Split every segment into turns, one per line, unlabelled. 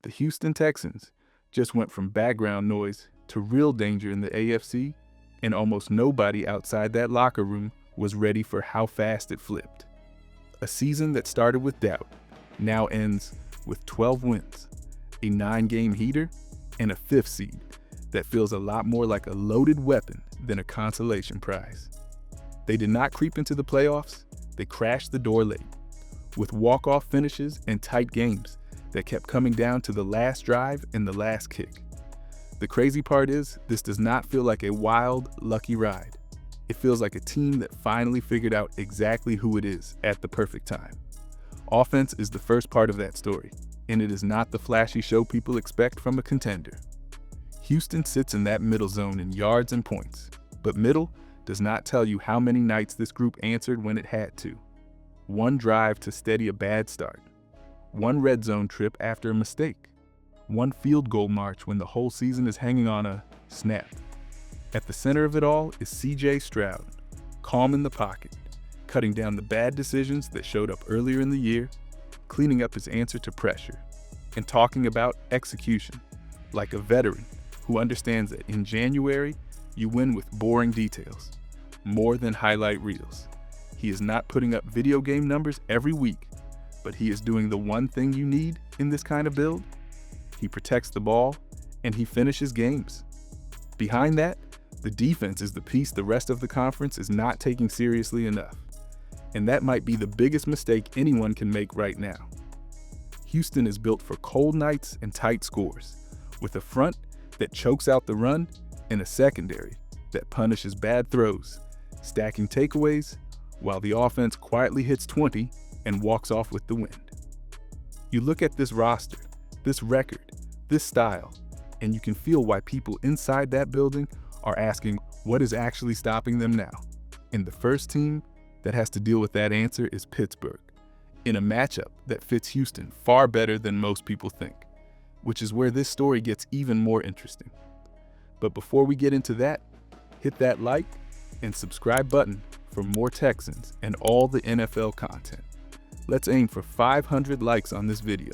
The Houston Texans just went from background noise to real danger in the AFC, and almost nobody outside that locker room was ready for how fast it flipped. A season that started with doubt now ends with 12 wins, a 9-game heater, and a 5th seed that feels a lot more like a loaded weapon than a consolation prize. They did not creep into the playoffs, they crashed the door late, with walk-off finishes and tight games that kept coming down to the last drive and the last kick. The crazy part is, this does not feel like a wild, lucky ride. It feels like a team that finally figured out exactly who it is at the perfect time. Offense is the first part of that story, and it is not the flashy show people expect from a contender. Houston sits in that middle zone in yards and points, but middle does not tell you how many nights this group answered when it had to. One drive to steady a bad start. One red zone trip after a mistake. One field goal march when the whole season is hanging on a snap. At the center of it all is C.J. Stroud, calm in the pocket, cutting down the bad decisions that showed up earlier in the year, cleaning up his answer to pressure, and talking about execution, like a veteran who understands that in January, you win with boring details, more than highlight reels. He is not putting up video game numbers every week, but he is doing the one thing you need in this kind of build. He protects the ball, and he finishes games. Behind that, the defense is the piece the rest of the conference is not taking seriously enough. And that might be the biggest mistake anyone can make right now. Houston is built for cold nights and tight scores, with a front that chokes out the run and a secondary that punishes bad throws, stacking takeaways while the offense quietly hits 20 and walks off with the win. You look at this roster, this record, this style, and you can feel why people inside that building are asking what is actually stopping them now. And the first team that has to deal with that answer is Pittsburgh, in a matchup that fits Houston far better than most people think, which is where this story gets even more interesting. But before we get into that, hit that like and subscribe button for more Texans and all the NFL content. Let's aim for 500 likes on this video.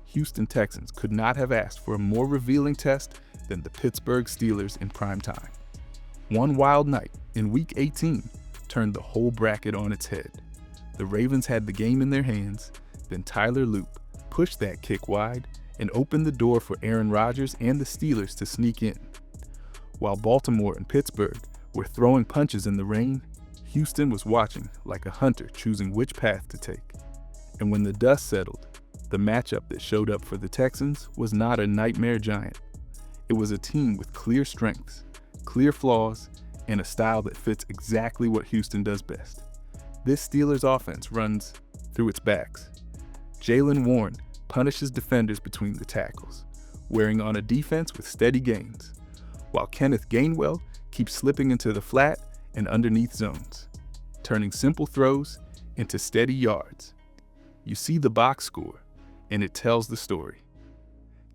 Houston Texans could not have asked for a more revealing test than the Pittsburgh Steelers in prime time. One wild night in Week 18 turned the whole bracket on its head. The Ravens had the game in their hands, then Tyler Loop pushed that kick wide and opened the door for Aaron Rodgers and the Steelers to sneak in. While Baltimore and Pittsburgh were throwing punches in the rain, Houston was watching like a hunter choosing which path to take. And when the dust settled, the matchup that showed up for the Texans was not a nightmare giant. It was a team with clear strengths, clear flaws, and a style that fits exactly what Houston does best. This Steelers offense runs through its backs. Jaylen Warren punishes defenders between the tackles, wearing on a defense with steady gains, while Kenneth Gainwell keeps slipping into the flat and underneath zones, turning simple throws into steady yards. You see the box score, and it tells the story.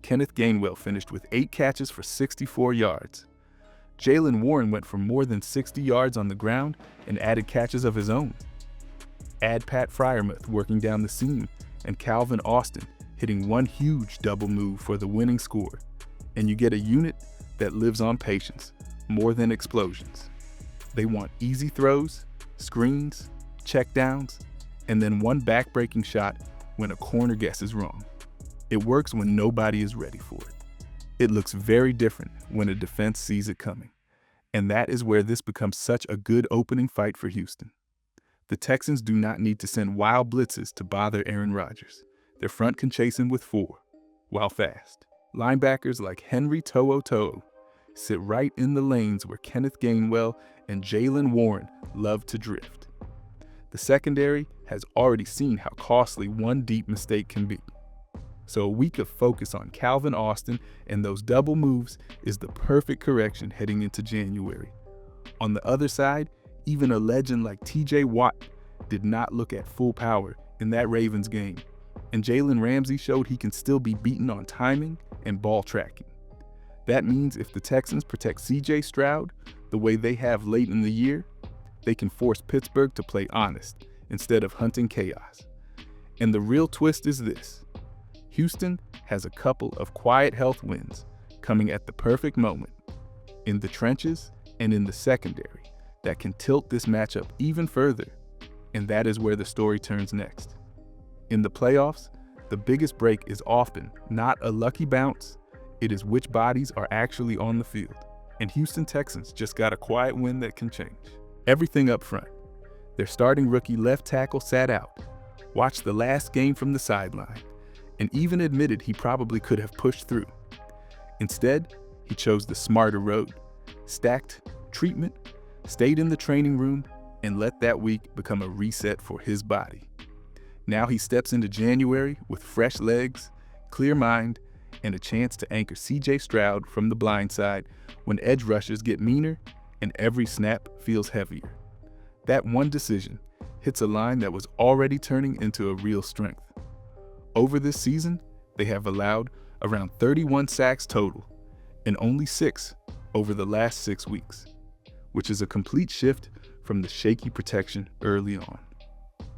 Kenneth Gainwell finished with 8 catches for 64 yards. Jaylen Warren went for more than 60 yards on the ground and added catches of his own. Add Pat Freiermuth working down the seam and Calvin Austin hitting one huge double move for the winning score, and you get a unit that lives on patience more than explosions. They want easy throws, screens, checkdowns, and then one back-breaking shot when a corner guesses wrong. It works when nobody is ready for it. It looks very different when a defense sees it coming. And that is where this becomes such a good opening fight for Houston. The Texans do not need to send wild blitzes to bother Aaron Rodgers. Their front can chase him with 4, while fast. Linebackers like Henry To'o sit right in the lanes where Kenneth Gainwell and Jaylen Warren love to drift. The secondary has already seen how costly one deep mistake can be. So a week of focus on Calvin Austin and those double moves is the perfect correction heading into January. On the other side, even a legend like TJ Watt did not look at full power in that Ravens game, and Jalen Ramsey showed he can still be beaten on timing and ball tracking. That means if the Texans protect C.J. Stroud the way they have late in the year, they can force Pittsburgh to play honest instead of hunting chaos. And the real twist is this: Houston has a couple of quiet health wins coming at the perfect moment, in the trenches and in the secondary, that can tilt this matchup even further, and that is where the story turns next. In the playoffs, the biggest break is often not a lucky bounce, it is which bodies are actually on the field. And Houston Texans just got a quiet win that can change everything up front. Their starting rookie left tackle sat out, watched the last game from the sideline, and even admitted he probably could have pushed through. Instead, he chose the smarter road, stacked treatment, stayed in the training room, and let that week become a reset for his body. Now he steps into January with fresh legs, clear mind, and a chance to anchor C.J. Stroud from the blind side when edge rushers get meaner and every snap feels heavier. That one decision hits a line that was already turning into a real strength. Over this season, they have allowed around 31 sacks total, and only 6 over the last 6 weeks, which is a complete shift from the shaky protection early on.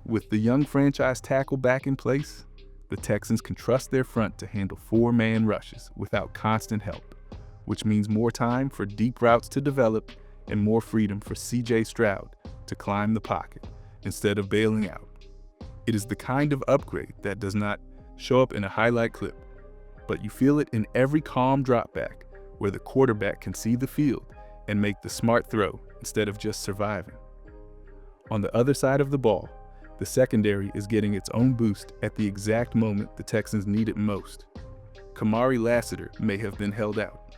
With the young franchise tackle back in place, the Texans can trust their front to handle 4-man rushes without constant help, which means more time for deep routes to develop and more freedom for C.J. Stroud to climb the pocket instead of bailing out. It is the kind of upgrade that does not show up in a highlight clip, but you feel it in every calm drop back where the quarterback can see the field and make the smart throw instead of just surviving. On the other side of the ball, the secondary is getting its own boost at the exact moment the Texans need it most. Kamari Lassiter may have been held out,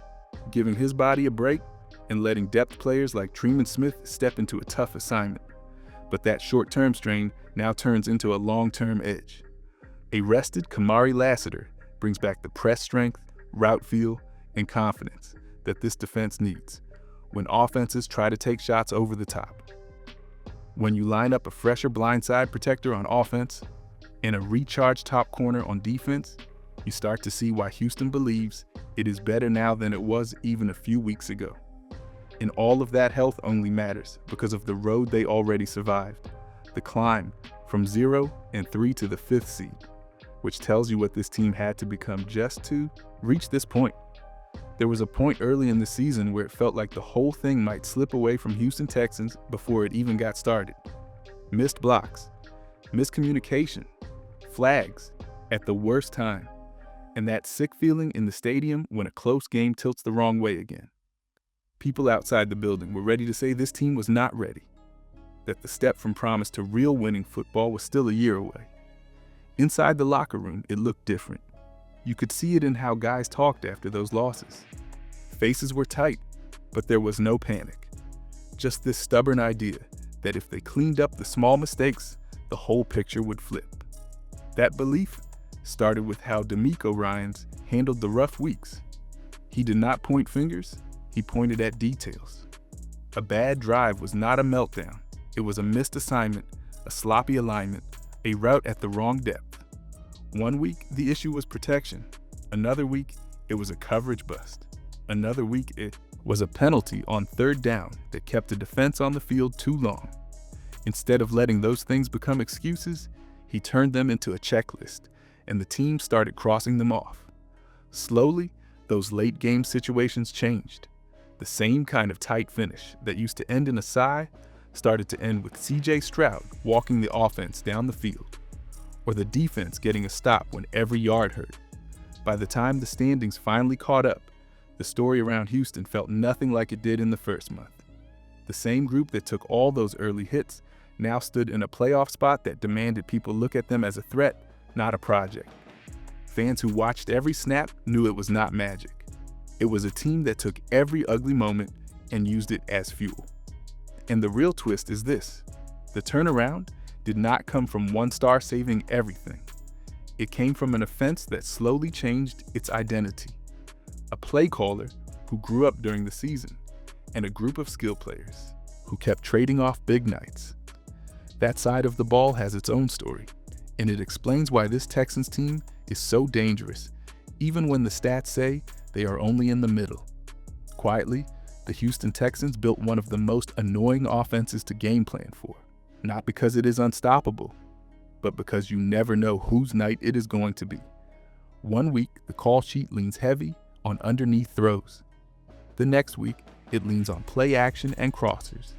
giving his body a break and letting depth players like Treman Smith step into a tough assignment. But that short-term strain now turns into a long-term edge. A rested Kamari Lassiter brings back the press strength, route feel, and confidence that this defense needs when offenses try to take shots over the top. When you line up a fresher blindside protector on offense and a recharged top corner on defense, you start to see why Houston believes it is better now than it was even a few weeks ago. And all of that health only matters because of the road they already survived, the climb from 0 and 3 to the 5th seed, which tells you what this team had to become just to reach this point. There was a point early in the season where it felt like the whole thing might slip away from Houston Texans before it even got started. Missed blocks, miscommunication, flags at the worst time, and that sick feeling in the stadium when a close game tilts the wrong way again. People outside the building were ready to say this team was not ready, that the step from promise to real winning football was still a year away. Inside the locker room, it looked different. You could see it in how guys talked after those losses. Faces were tight, but there was no panic. Just this stubborn idea that if they cleaned up the small mistakes, the whole picture would flip. That belief started with how DeMeco Ryans handled the rough weeks. He did not point fingers, he pointed at details. A bad drive was not a meltdown. It was a missed assignment, a sloppy alignment, a route at the wrong depth. One week, the issue was protection. Another week, it was a coverage bust. Another week, it was a penalty on 3rd down that kept the defense on the field too long. Instead of letting those things become excuses, he turned them into a checklist, and the team started crossing them off. Slowly, those late-game situations changed. The same kind of tight finish that used to end in a sigh started to end with C.J. Stroud walking the offense down the field, or the defense getting a stop when every yard hurt. By the time the standings finally caught up, the story around Houston felt nothing like it did in the first month. The same group that took all those early hits now stood in a playoff spot that demanded people look at them as a threat, not a project. Fans who watched every snap knew it was not magic. It was a team that took every ugly moment and used it as fuel. And the real twist is this: the turnaround did not come from one star saving everything. It came from an offense that slowly changed its identity. A play caller who grew up during the season, and a group of skill players who kept trading off big nights. That side of the ball has its own story, and it explains why this Texans team is so dangerous, even when the stats say they are only in the middle. Quietly, the Houston Texans built one of the most annoying offenses to game plan for, not because it is unstoppable, but because you never know whose night it is going to be. One week, the call sheet leans heavy on underneath throws. The next week, it leans on play action and crossers.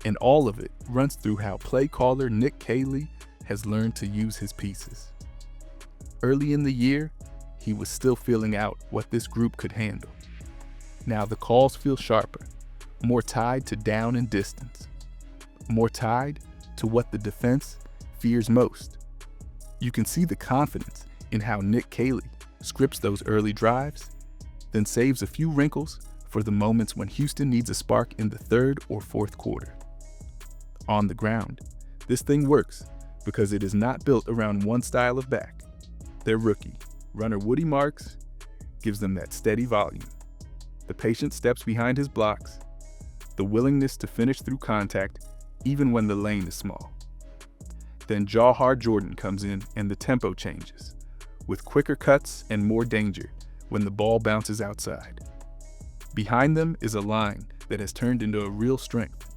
And all of it runs through how play caller Nick Caley has learned to use his pieces. Early in the year, he was still feeling out what this group could handle. Now the calls feel sharper, more tied to down and distance, more tied to what the defense fears most. You can see the confidence in how Nick Caley scripts those early drives, then saves a few wrinkles for the moments when Houston needs a spark in the third or fourth quarter. On the ground, this thing works because it is not built around one style of back. Their rookie, runner Woody Marks, gives them that steady volume. The patient steps behind his blocks, the willingness to finish through contact even when the lane is small. Then jaw-hard Jordan comes in and the tempo changes, with quicker cuts and more danger when the ball bounces outside. Behind them is a line that has turned into a real strength,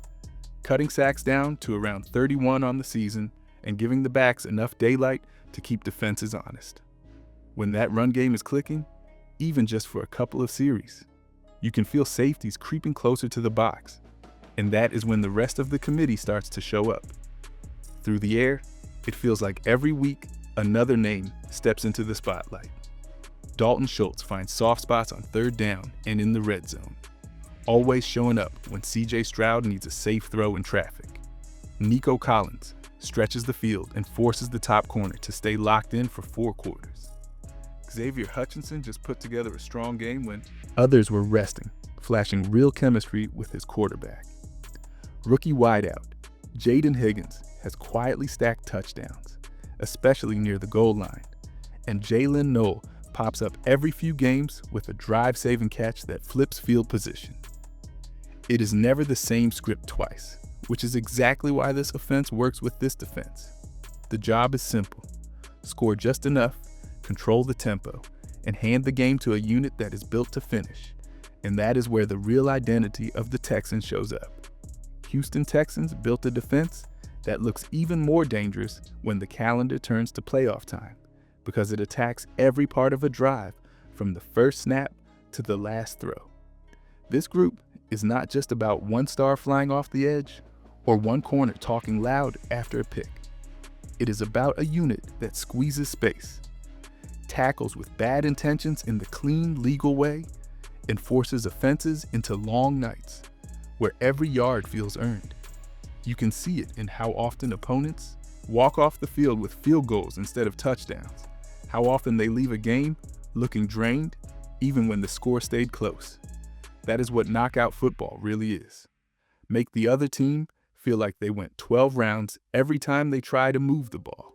cutting sacks down to around 31 on the season and giving the backs enough daylight to keep defenses honest. When that run game is clicking, even just for a couple of series, you can feel safeties creeping closer to the box, and that is when the rest of the committee starts to show up. Through the air, it feels like every week another name steps into the spotlight. Dalton Schultz finds soft spots on third down and in the red zone, always showing up when C.J. Stroud needs a safe throw in traffic. Nico Collins stretches the field and forces the top corner to stay locked in for 4 quarters. Xavier Hutchinson just put together a strong game when others were resting, flashing real chemistry with his quarterback. Rookie wideout Jaden Higgins has quietly stacked touchdowns, especially near the goal line, and Jalen Noel pops up every few games with a drive-saving catch that flips field position. It is never the same script twice, which is exactly why this offense works with this defense. The job is simple: score just enough, control the tempo, and hand the game to a unit that is built to finish. And that is where the real identity of the Texans shows up. Houston Texans built a defense that looks even more dangerous when the calendar turns to playoff time, because it attacks every part of a drive from the first snap to the last throw. This group is not just about one star flying off the edge or one corner talking loud after a pick. It is about a unit that squeezes space, tackles with bad intentions in the clean, legal way, and forces offenses into long nights where every yard feels earned. You can see it in how often opponents walk off the field with field goals instead of touchdowns, how often they leave a game looking drained even when the score stayed close. That is what knockout football really is. Make the other team feel like they went 12 rounds every time they try to move the ball.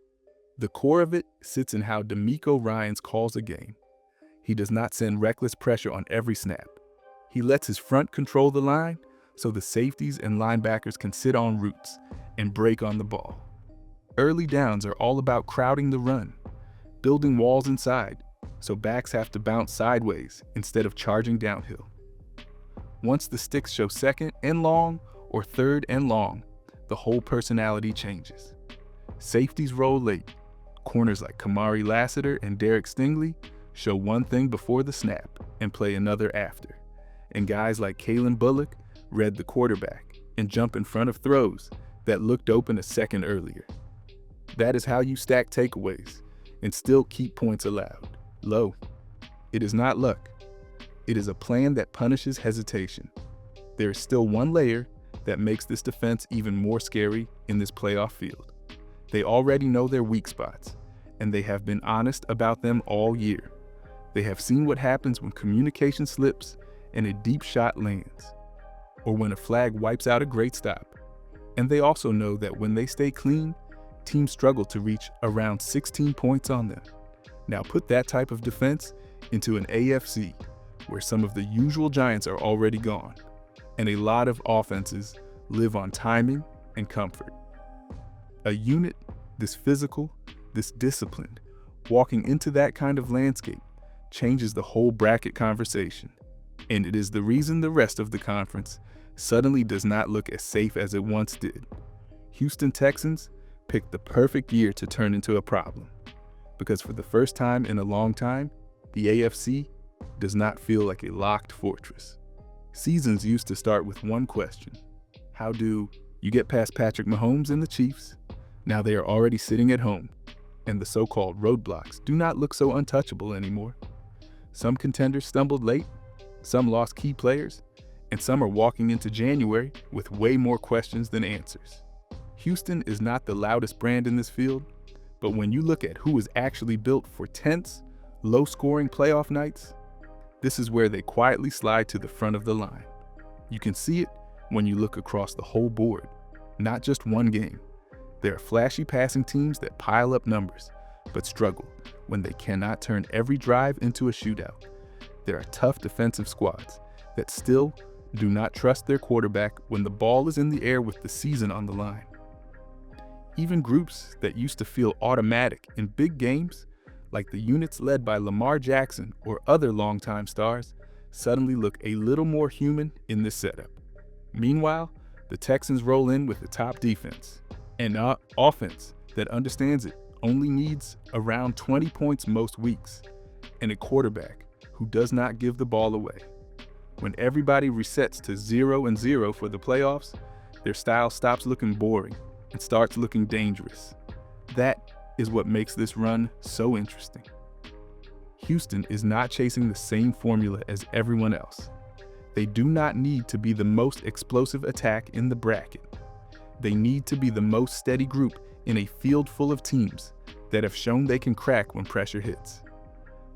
The core of it sits in how DeMeco Ryans calls a game. He does not send reckless pressure on every snap. He lets his front control the line so the safeties and linebackers can sit on routes and break on the ball. Early downs are all about crowding the run, building walls inside so backs have to bounce sideways instead of charging downhill. Once the sticks show second and long or third and long, the whole personality changes. Safeties roll late. Corners like Kamari Lassiter and Derek Stingley show one thing before the snap and play another after. And guys like Kalen Bullock read the quarterback and jump in front of throws that looked open a second earlier. That is how you stack takeaways and still keep points allowed low. It is not luck. It is a plan that punishes hesitation. There is still one layer that makes this defense even more scary in this playoff field. They already know their weak spots, and they have been honest about them all year. They have seen what happens when communication slips and a deep shot lands, or when a flag wipes out a great stop. And they also know that when they stay clean, teams struggle to reach around 16 points on them. Now put that type of defense into an AFC where some of the usual giants are already gone, and a lot of offenses live on timing and comfort. A unit this physical, this disciplined, walking into that kind of landscape changes the whole bracket conversation. And it is the reason the rest of the conference suddenly does not look as safe as it once did. Houston Texans picked the perfect year to turn into a problem. because for the first time in a long time, the AFC does not feel like a locked fortress. Seasons used to start with one question: how do you get past Patrick Mahomes and the Chiefs? Now they are already sitting at home, and the so-called roadblocks do not look so untouchable anymore. Some contenders stumbled late, some lost key players, and some are walking into January with way more questions than answers. Houston is not the loudest brand in this field, but when you look at who is actually built for tense, low-scoring playoff nights, this is where they quietly slide to the front of the line. You can see it when you look across the whole board, not just one game. There are flashy passing teams that pile up numbers, but struggle when they cannot turn every drive into a shootout. There are tough defensive squads that still do not trust their quarterback when the ball is in the air with the season on the line. Even groups that used to feel automatic in big games, like the units led by Lamar Jackson or other longtime stars, suddenly look a little more human in this setup. Meanwhile, the Texans roll in with the top defense, an offense that understands it only needs around 20 points most weeks, and a quarterback who does not give the ball away. When everybody resets to 0-0 for the playoffs, their style stops looking boring and starts looking dangerous. That is what makes this run so interesting. Houston is not chasing the same formula as everyone else. They do not need to be the most explosive attack in the bracket. They need to be the most steady group in a field full of teams that have shown they can crack when pressure hits.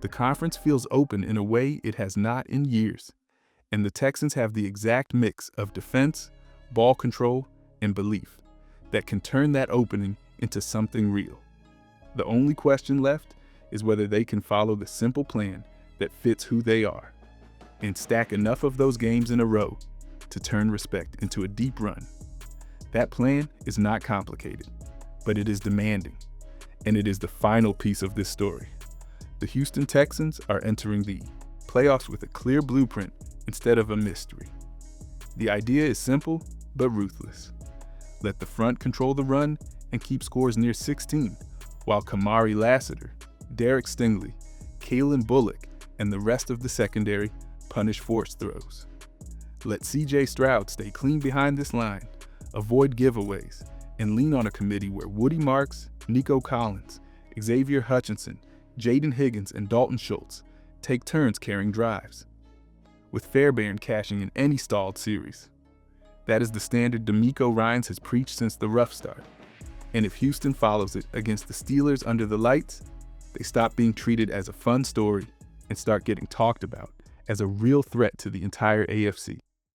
The conference feels open in a way it has not in years, and the Texans have the exact mix of defense, ball control, and belief that can turn that opening into something real. The only question left is whether they can follow the simple plan that fits who they are and stack enough of those games in a row to turn respect into a deep run. That plan is not complicated, but it is demanding, and it is the final piece of this story. The Houston Texans are entering the playoffs with a clear blueprint instead of a mystery. The idea is simple but ruthless. Let the front control the run and keep scores near 16, while Kamari Lassiter, Derek Stingley, Kalen Bullock, and the rest of the secondary punish forced throws. Let C.J. Stroud stay clean behind this line, avoid giveaways, and lean on a committee where Woody Marks, Nico Collins, Xavier Hutchinson, Jaden Higgins, and Dalton Schultz take turns carrying drives, with Fairbairn cashing in any stalled series. That is the standard DeMeco Ryans has preached since the rough start. And if Houston follows it against the Steelers under the lights, they stop being treated as a fun story and start getting talked about as a real threat to the entire AFC.